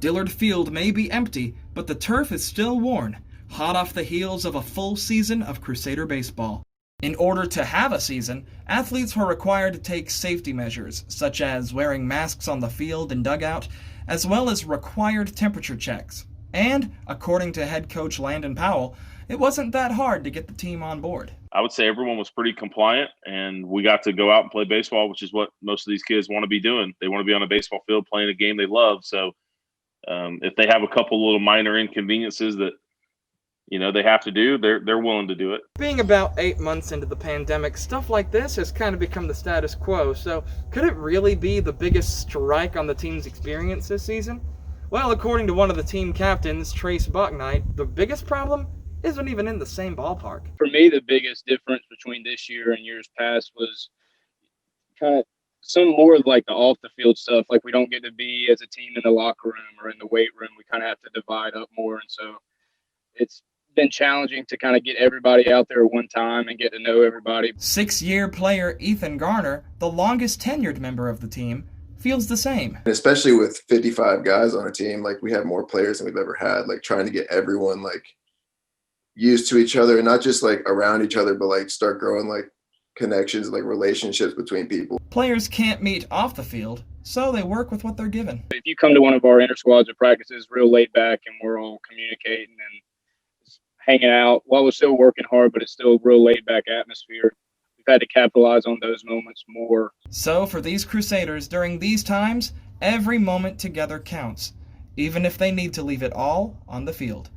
Dillard Field may be empty, but the turf is still worn, hot off the heels of a full season of Crusader Baseball. In order to have a season, athletes were required to take safety measures, such as wearing masks on the field and dugout, as well as required temperature checks. And, according to head coach Landon Powell, it wasn't that hard to get the team on board. I would say everyone was pretty compliant, and we got to go out and play baseball, which is what most of these kids want to be doing. They want to be on a baseball field playing a game they love. So if they have a couple little minor inconveniences that they have to do, they're willing to do it. Being about 8 months into the pandemic, stuff like this has kind of become the status quo. So could it really be the biggest strike on the team's experience this season? Well, according to one of the team captains, Trace Bucknight, the biggest problem isn't even in the same ballpark. For me, the biggest difference between this year and years past was kind of some more of like the off the field stuff. Like we don't get to be as a team in the locker room or in the weight room. We kind of have to divide up more. And so it's been challenging to kind of get everybody out there at one time and get to know everybody. 6-year player Ethan Garner, the longest tenured member of the team, feels the same. Especially with 55 guys on a team, like we have more players than we've ever had, like trying to get everyone like used to each other and not just like around each other, but like start growing like connections, like relationships between people. Players can't meet off the field, so they work with what they're given. If you come to one of our inter squads or practices, real laid back and we're all communicating and hanging out while we're still working hard, but it's still a real laid back atmosphere. We've had to capitalize on those moments more. So for these Crusaders during these times, every moment together counts, even if they need to leave it all on the field.